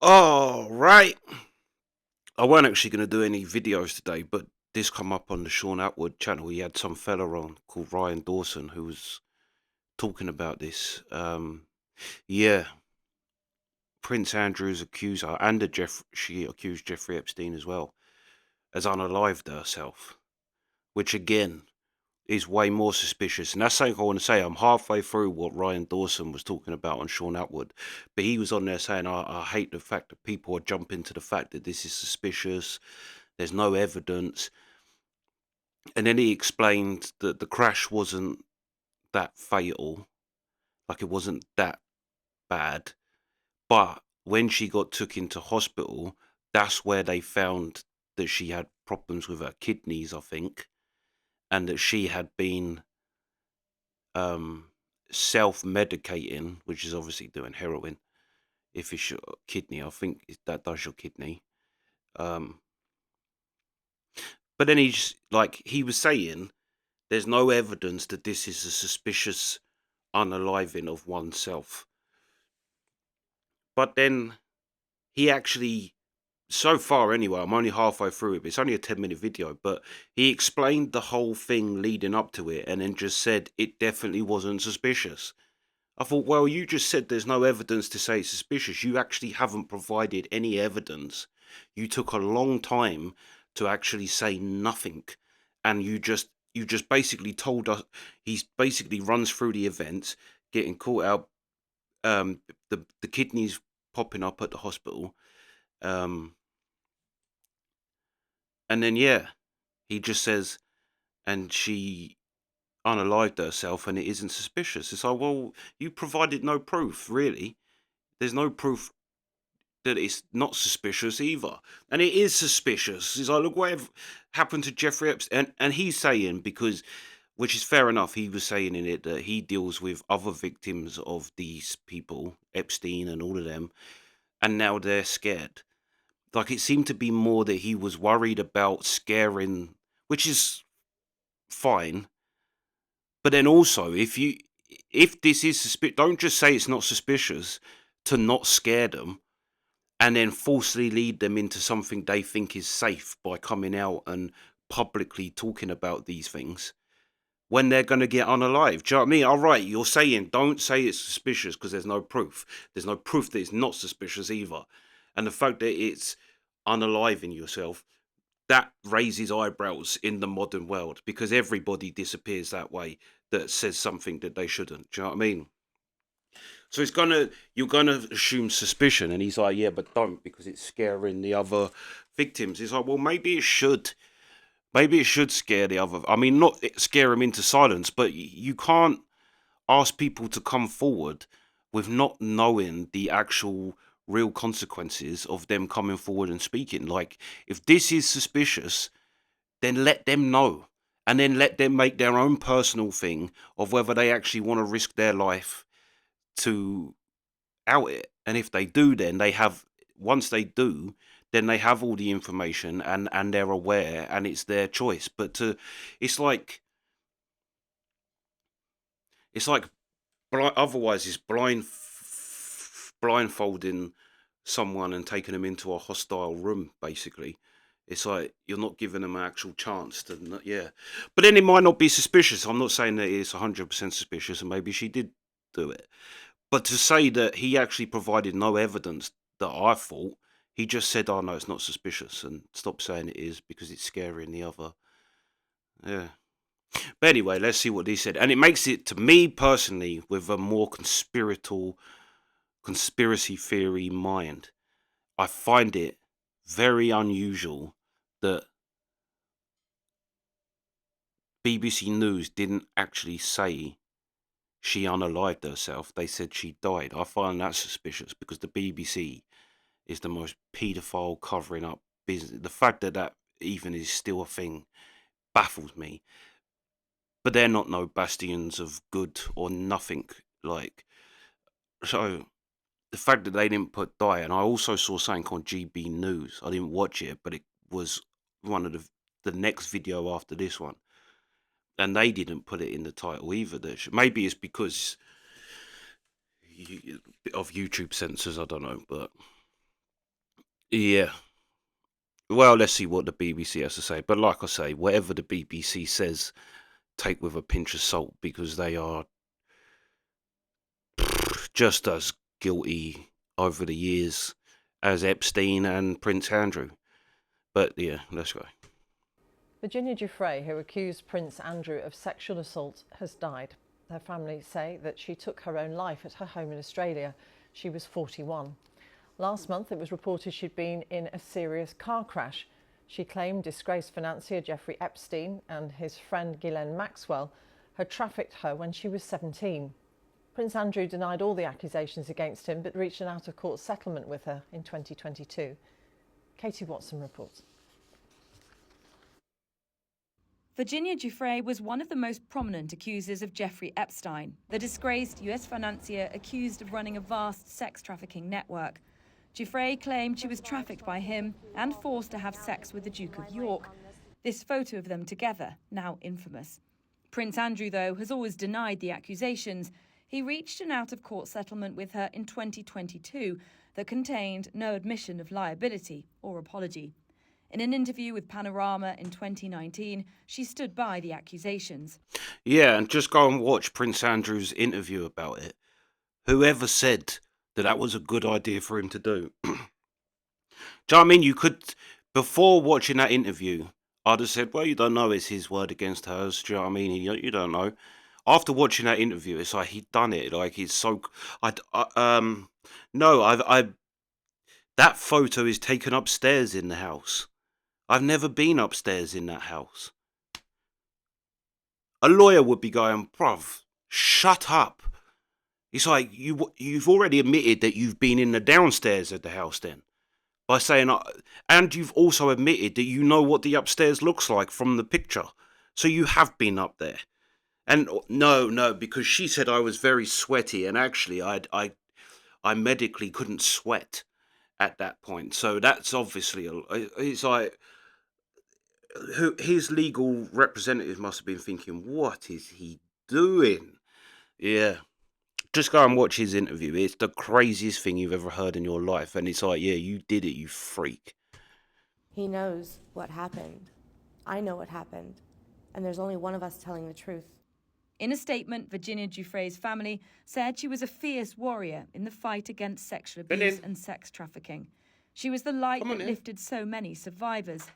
All right. I weren't actually going to do any videos today, but this come up on the Sean Atwood channel. He had some fella on called Ryan Dawson who was talking about this. Yeah, Prince Andrew's accuser and she accused Jeffrey Epstein as well as unalived herself, which again is way more suspicious. And that's something I want to say. I'm halfway through what Ryan Dawson was talking about on Sean Atwood, but he was on there saying, I hate the fact that people are jumping to the fact that this is suspicious. There's no evidence. And then he explained that the crash wasn't that fatal, like it wasn't that bad. But when she got took into hospital, that's where they found that she had problems with her kidneys, I think, and that she had been um, self-medicating, which is obviously doing heroin. If it's your kidney, I think that does your kidney. Um, but then he was saying, there's no evidence that this is a suspicious unaliving of oneself. But then he actually, so far anyway, I'm only halfway through it, but it's only a 10-minute video, but he explained the whole thing leading up to it and then just said it definitely wasn't suspicious. I thought, well, you just said there's no evidence to say it's suspicious. You actually haven't provided any evidence. You took a long time to actually say nothing. And you just basically told us he's basically runs through the events, getting caught out, the kidneys popping up at the hospital. Um and then yeah, he just says, and she unalived herself and it isn't suspicious. It's like, well, you provided no proof, really. There's no proof that it's not suspicious either. And it is suspicious. It's like, look what happened to Jeffrey Epstein. And he's saying, because, which is fair enough, he was saying in it that he deals with other victims of these people, Epstein and all of them, and now they're scared. Like, it seemed to be more that he was worried about scaring, which is fine. But then also, if this is suspicious, don't just say it's not suspicious to not scare them and then falsely lead them into something they think is safe by coming out and publicly talking about these things when they're going to get unalived. Do you know what I mean? All right, you're saying don't say it's suspicious because there's no proof. There's no proof that it's not suspicious either. And the fact that it's unaliving yourself, that raises eyebrows in the modern world because everybody disappears that way that says something that they shouldn't. Do you know what I mean? So you're gonna assume suspicion, and he's like, yeah, but don't because it's scaring the other victims. He's like, well, maybe it should scare the other. I mean, not scare them into silence, but you can't ask people to come forward with not knowing the actual real consequences of them coming forward and speaking. Like, if this is suspicious, then let them know, and then let them make their own personal thing of whether they actually want to risk their life to out it. And if they do, then they have, once they do, then they have all the information and they're aware and it's their choice. But to, it's like, it's like otherwise it's blindfolding someone and taking them into a hostile room, basically. It's like you're not giving them an actual chance to, yeah. But then it might not be suspicious. I'm not saying that it's 100% suspicious, and maybe she did do it. But to say that he actually provided no evidence that I thought, he just said, "Oh no, it's not suspicious," and stop saying it is because it's scaring the other. Yeah. But anyway, let's see what he said, and it makes it to me personally with a more conspiracy theory mind. I find it very unusual that BBC News didn't actually say she unalived herself. They said she died. I find that suspicious because the BBC is the most paedophile covering up business. The fact that that even is still a thing baffles me. But they're not no bastions of good or nothing. Like, so the fact that they didn't put die, and I also saw something on GB News. I didn't watch it, but it was one of the next video after this one, and they didn't put it in the title either. Maybe it's because of YouTube censors. I don't know, but Yeah. Well, let's see what the BBC has to say. But like I say, whatever the BBC says, take with a pinch of salt, because they are just as guilty over the years as Epstein and Prince Andrew. But yeah, let's go. Virginia Giuffre, who accused Prince Andrew of sexual assault, has died. Her family say that she took her own life at her home in Australia. She was 41. Last month, it was reported she'd been in a serious car crash. She claimed disgraced financier Jeffrey Epstein and his friend Ghislaine Maxwell had trafficked her when she was 17. Prince Andrew denied all the accusations against him, but reached an out-of-court settlement with her in 2022. Katie Watson reports. Virginia Giuffre was one of the most prominent accusers of Jeffrey Epstein, the disgraced US financier accused of running a vast sex trafficking network. Giuffre claimed she was trafficked by him and forced to have sex with the Duke of York. This photo of them together, now infamous. Prince Andrew, though, has always denied the accusations. He reached an out-of-court settlement with her in 2022 that contained no admission of liability or apology. In an interview with Panorama in 2019, she stood by the accusations. Yeah, and just go and watch Prince Andrew's interview about it. Whoever said that that was a good idea for him to do? Do you know what I mean? You could, before watching that interview, I'd have said, well, you don't know, it's his word against hers. Do you know what I mean? You don't know. After watching that interview, it's like he'd done it. Like he's so. No, that photo is taken upstairs in the house. I've never been upstairs in that house. A lawyer would be going, bruv, shut up. It's like you've already admitted that you've been in the downstairs of the house then. By saying, and you've also admitted that you know what the upstairs looks like from the picture. So you have been up there. And no, because she said I was very sweaty, and actually I medically couldn't sweat at that point. So that's obviously, it's like, his legal representative must have been thinking, what is he doing? Yeah. Just go and watch his interview. It's the craziest thing you've ever heard in your life. And it's like, yeah, you did it, you freak. He knows what happened. I know what happened. And there's only one of us telling the truth. In a statement, Virginia Giuffre's family said she was a fierce warrior in the fight against sexual abuse and sex trafficking. She was the light that lifted so many survivors.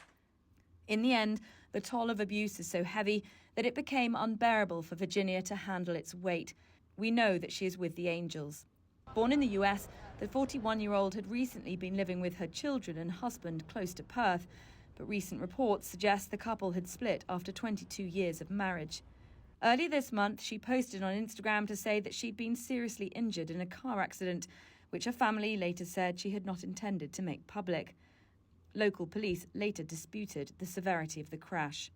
In the end, the toll of abuse is so heavy that it became unbearable for Virginia to handle its weight. We know that she is with the angels. Born in the US, the 41-year-old had recently been living with her children and husband close to Perth, but recent reports suggest the couple had split after 22 years of marriage. Earlier this month, she posted on Instagram to say that she'd been seriously injured in a car accident, which her family later said she had not intended to make public. Local police later disputed the severity of the crash.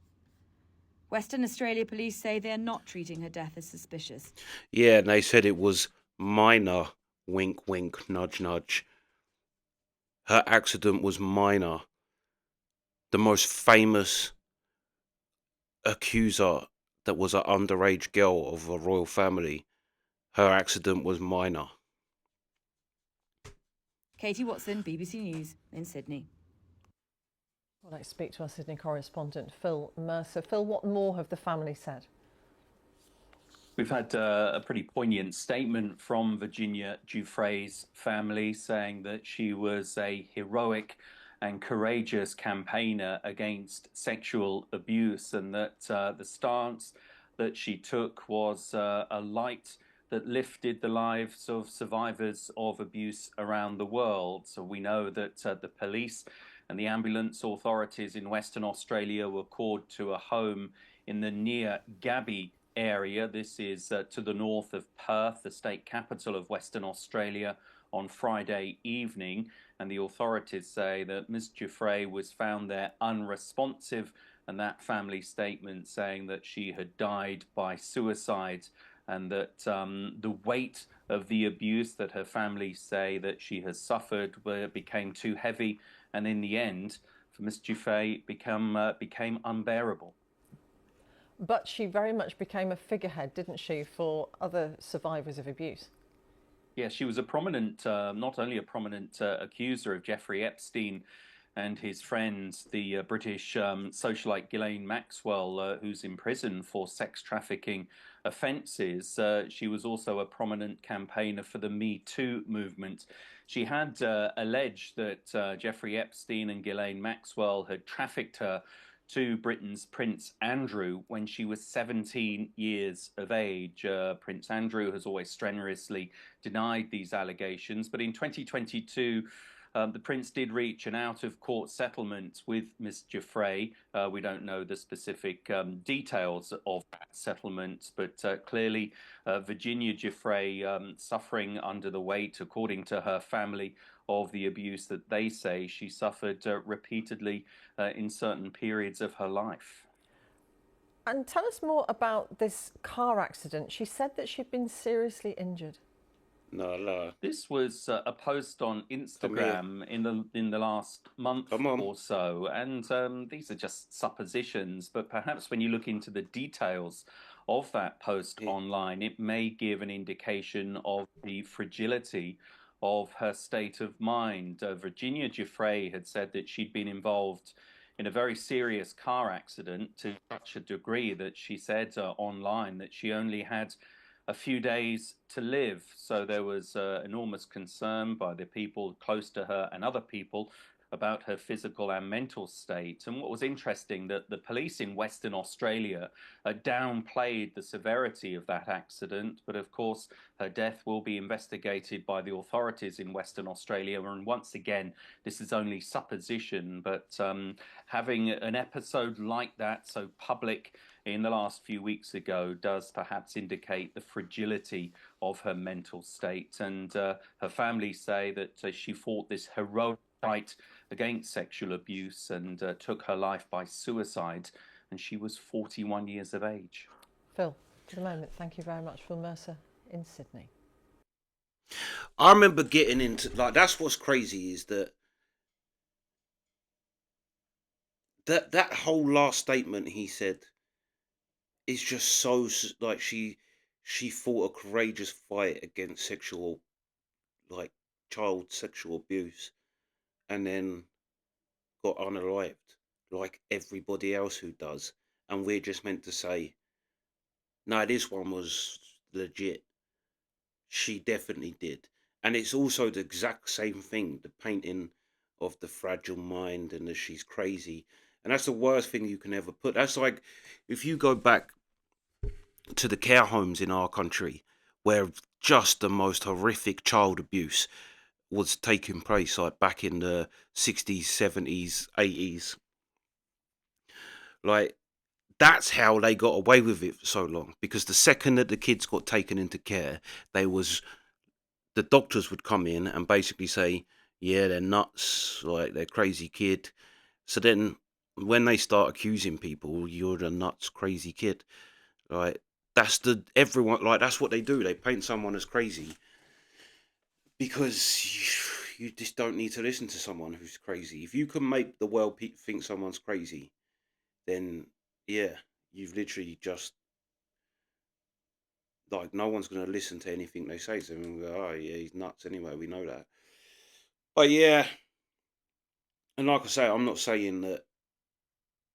Western Australia police say they are not treating her death as suspicious. Yeah, and they said it was minor, wink, wink, nudge, nudge. Her accident was minor. The most famous accuser that was an underage girl of a royal family, her accident was minor. Katie Watson, BBC News in Sydney. I'd like to speak to our Sydney correspondent, Phil Mercer. Phil, what more have the family said? We've had a pretty poignant statement from Virginia Giuffre's family saying that she was a heroic and courageous campaigner against sexual abuse, and that the stance that she took was a light that lifted the lives of survivors of abuse around the world. So we know that the police and the ambulance authorities in Western Australia were called to a home in the near Gabby area. This is to the north of Perth, the state capital of Western Australia, on Friday evening, and the authorities say that Ms. Giuffre was found there unresponsive, and that family statement saying that she had died by suicide, and that the weight of the abuse that her family say that she has suffered became too heavy, and in the end, for Ms. Giuffre, became unbearable. But she very much became a figurehead, didn't she, for other survivors of abuse? Yeah, she was a prominent, not only a prominent accuser of Jeffrey Epstein and his friends, the British socialite Ghislaine Maxwell, who's in prison for sex trafficking offences. She was also a prominent campaigner for the Me Too movement. She had alleged that Jeffrey Epstein and Ghislaine Maxwell had trafficked her to Britain's Prince Andrew when she was 17 years of age. Prince Andrew has always strenuously denied these allegations, but in 2022, the Prince did reach an out-of-court settlement with Miss Giuffre. We don't know the specific details of that settlement, but clearly Virginia Giuffre suffering under the weight, according to her family, of the abuse that they say she suffered repeatedly in certain periods of her life. And tell us more about this car accident. She said that she'd been seriously injured. No. This was a post on Instagram in the last month or so, and these are just suppositions. But perhaps when you look into the details of that post online, it may give an indication of the fragility of her state of mind. Virginia Giuffre had said that she'd been involved in a very serious car accident to such a degree that she said online that she only had a few days to live. So there was enormous concern by the people close to her and other people about her physical and mental state. And what was interesting, that the police in Western Australia downplayed the severity of that accident, but of course her death will be investigated by the authorities in Western Australia. And once again, this is only supposition, but having an episode like that so public in the last few weeks ago does perhaps indicate the fragility of her mental state. And her family say that she fought this heroic fight against sexual abuse and took her life by suicide, and she was 41 years of age. Phil, for the moment, thank you very much. Phil Mercer in Sydney. I remember getting into, like, that's what's crazy, is that whole last statement he said is just so, like, she fought a courageous fight against sexual, like, child sexual abuse, and then got unalived like everybody else who does, and we're just meant to say, no, this one was legit. She definitely did. And it's also the exact same thing, the painting of the fragile mind and that she's crazy. And that's the worst thing you can ever put. That's like, if you go back to the care homes in our country, where just the most horrific child abuse was taking place, like back in the 60s, 70s, 80s. Like, that's how they got away with it for so long. Because the second that the kids got taken into care, the doctors would come in and basically say, yeah, they're nuts, like, they're crazy kid. So then when they start accusing people, you're the nuts, crazy kid. Like, that's what they do. They paint someone as crazy because you just don't need to listen to someone who's crazy. If you can make the world think someone's crazy, then yeah, you've literally just, like, no one's going to listen to anything they say. So oh yeah, he's nuts anyway. We know that. But yeah, and like I say, I'm not saying that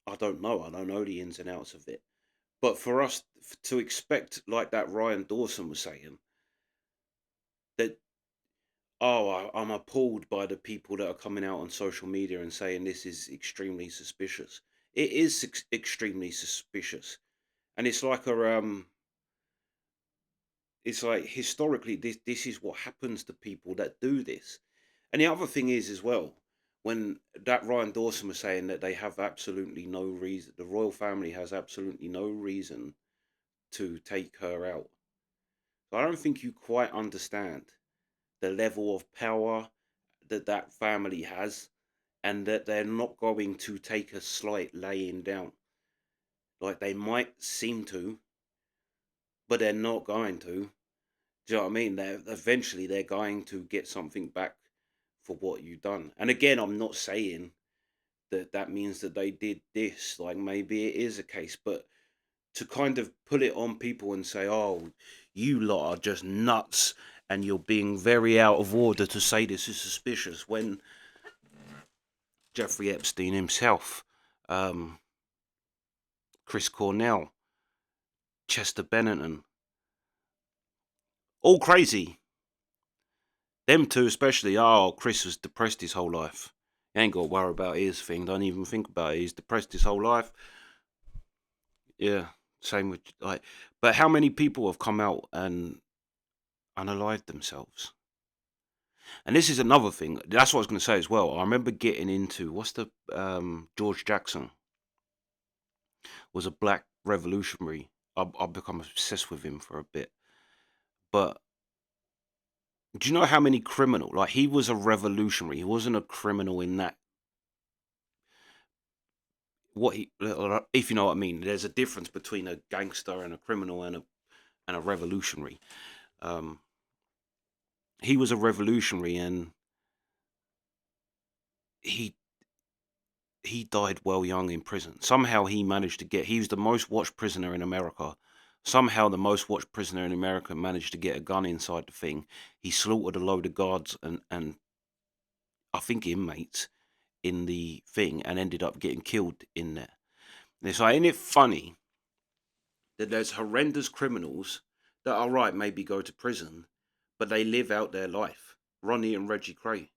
I don't know. I don't know the ins and outs of it. But for us to expect, like that Ryan Dawson was saying, that, oh, I'm appalled by the people that are coming out on social media and saying this is extremely suspicious. It is extremely suspicious, and it's like historically this is what happens to people that do this. And the other thing is as well, when that Ryan Dawson was saying that they have absolutely no reason, the royal family has absolutely no reason to take her out. So I don't think you quite understand the level of power that family has, and that they're not going to take a slight laying down. Like, they might seem to, but they're not going to. Do you know what I mean? Eventually they're going to get something back for what you've done. And again, I'm not saying that means that they did this. Like, maybe it is a case, but to kind of put it on people and say, "Oh, you lot are just nuts," and you're being very out of order to say this is suspicious when Jeffrey Epstein himself, Chris Cornell, Chester Bennington, all crazy. Them two especially. Oh, Chris was depressed his whole life. He ain't got to worry about his thing. Don't even think about it. He's depressed his whole life. Yeah, same with like. But how many people have come out and unalived themselves? And this is another thing. That's what I was going to say as well. I remember getting into what's the George Jackson was a black revolutionary. I've become obsessed with him for a bit. But do you know how many criminal? Like he was a revolutionary. He wasn't a criminal in that. What he, if you know what I mean. There's a difference between a gangster and a criminal and a revolutionary. Um, he was a revolutionary, and he died well young in prison. Somehow he managed to get. He was the most watched prisoner in America. Somehow the most watched prisoner in America managed to get a gun inside the thing. He slaughtered a load of guards and I think inmates in the thing and ended up getting killed in there. And it's like, isn't it funny that there's horrendous criminals that are right, maybe go to prison, but they live out their life. Ronnie and Reggie Cray.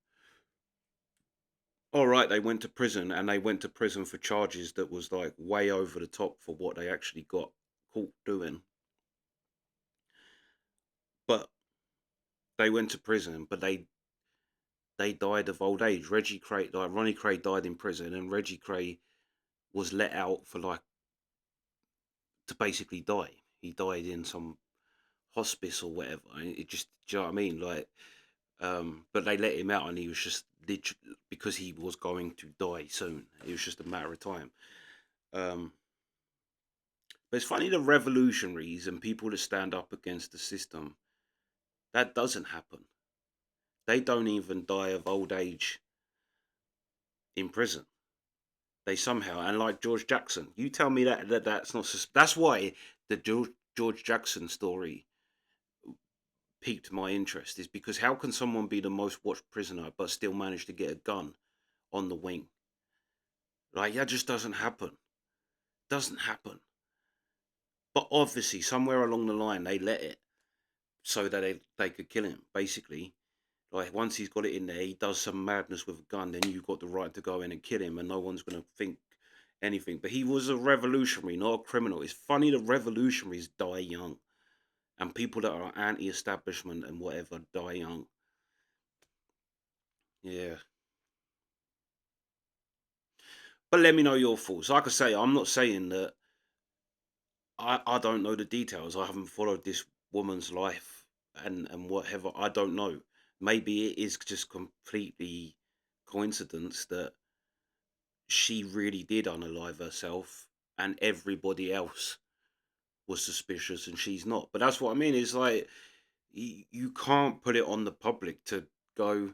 All right, they went to prison and they went to prison for charges that was like way over the top for what they actually got caught doing. But they went to prison, but they died of old age. Reggie Cray, like Ronnie Cray, died in prison, and Reggie Cray was let out for like to basically die. He died in some hospice or whatever. And it just, do you know what I mean? Like, but they let him out, and he was just literally because he was going to die soon. It was just a matter of time. But it's funny the revolutionaries and people that stand up against the system. That doesn't happen. They don't even die of old age in prison. They somehow, and like George Jackson, you tell me that's not. That's why the George Jackson story piqued my interest, is because how can someone be the most watched prisoner but still manage to get a gun on the wing? Like that just doesn't happen. Doesn't happen. But obviously, somewhere along the line, they let it so that they could kill him. Basically, like once he's got it in there, he does some madness with a gun. Then you've got the right to go in and kill him, and no one's going to think anything. But he was a revolutionary, not a criminal. It's funny that revolutionaries die young, and people that are anti-establishment and whatever die young. Yeah. But let me know your thoughts. Like I say, I'm not saying that I don't know the details. I haven't followed this woman's life and whatever. I don't know. Maybe it is just completely coincidence that she really did unalive herself and everybody else was suspicious and she's not. But that's what I mean. It's like you can't put it on the public to go.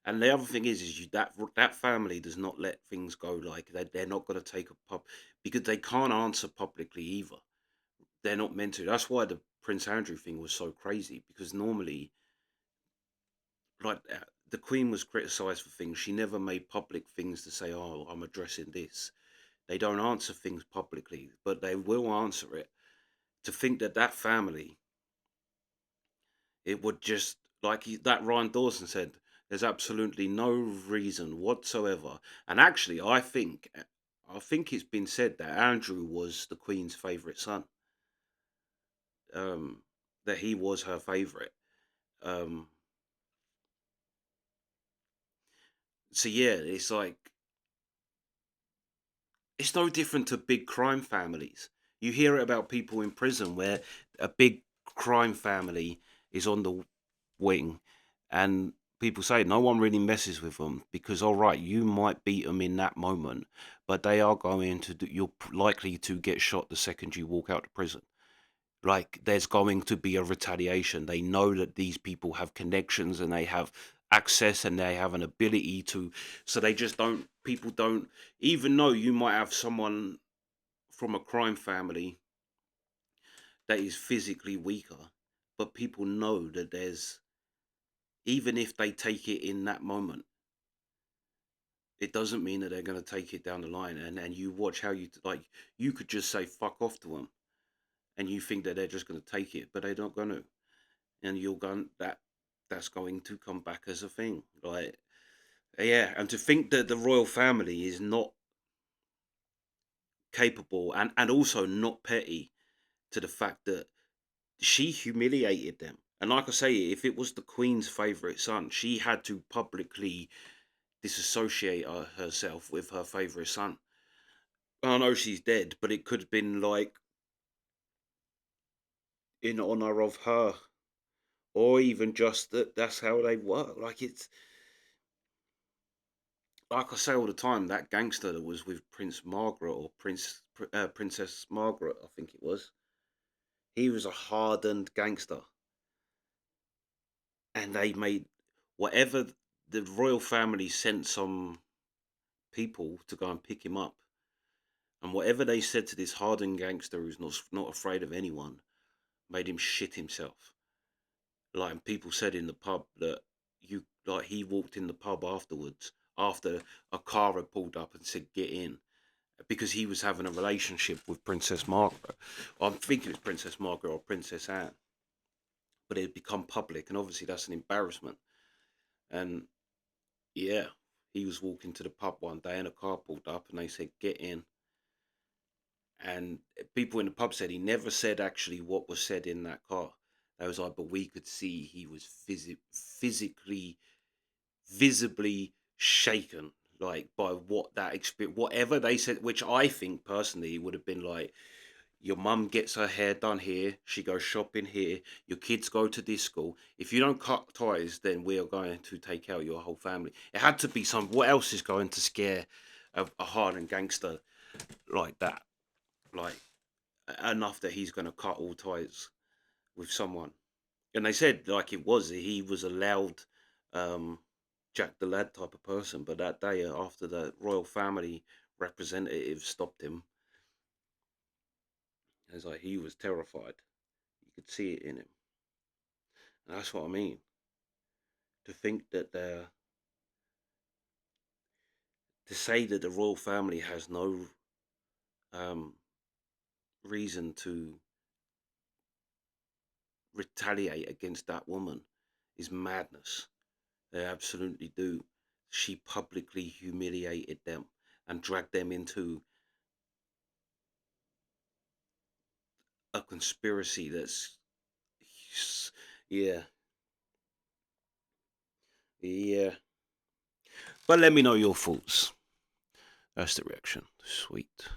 And the other thing is that family does not let things go like they're not going to take a pub because they can't answer publicly either. They're not meant to. That's why the Prince Andrew thing was so crazy because normally, like the Queen was criticised for things. She never made public things to say, "Oh, I'm addressing this." They don't answer things publicly, but they will answer it. To think that that family, it would just like that Ryan Dawson said, there's absolutely no reason whatsoever. And actually, I think it's been said that Andrew was the Queen's favourite son. That he was her favourite. Um, so yeah, it's like it's no different to big crime families. You hear it about people in prison where a big crime family is on the wing, and people say no one really messes with them because, all right, you might beat them in that moment, but they are going to do, you're likely to get shot the second you walk out of prison. Like there's going to be a retaliation. They know that these people have connections and they have access and they have an ability to, so they just don't, people don't, even though you might have someone from a crime family that is physically weaker, but people know that there's, even if they take it in that moment, it doesn't mean that they're going to take it down the line. And you watch how like, you could just say fuck off to them, and you think that they're just going to take it, but they're not going to. And you're going, that's going to come back as a thing. Like, yeah, and to think that the royal family is not capable and also not petty to the fact that she humiliated them. And like I say, if it was the Queen's favourite son, she had to publicly disassociate herself with her favourite son. I know she's dead, but it could have been like in honour of her, or even just that's how they work. Like, it's like I say all the time, that gangster that was with Prince Margaret, or Princess Margaret, I think it was. He was a hardened gangster, and they made whatever, the royal family sent some people to go and pick him up, and whatever they said to this hardened gangster who's not afraid of anyone, made him shit himself. Like, and people said in the pub that he walked in the pub afterwards, after a car had pulled up and said get in, because he was having a relationship with Princess Margaret. I'm thinking it's Princess Margaret or Princess Anne, but it had become public, and obviously that's an embarrassment. And yeah, he was walking to the pub one day and a car pulled up and they said get in. And people in the pub said he never said actually what was said in that car. They was like, but we could see he was physically, visibly shaken, like, by what that experience, whatever they said, which I think personally would have been like, your mum gets her hair done here, she goes shopping here, your kids go to this school. If you don't cut ties, then we are going to take out your whole family. It had to be what else is going to scare a hardened gangster like that? Like, enough that he's going to cut all ties with someone. And they said, like, he was a loud, um, Jack the Lad type of person. But that day, after the royal family representative stopped him, it was like he was terrified. You could see it in him. And that's what I mean. To think that to say that the royal family has no um, reason to retaliate against that woman is madness. They absolutely do. She publicly humiliated them and dragged them into a conspiracy that's, yeah, yeah. But let me know your thoughts. That's the reaction. Sweet.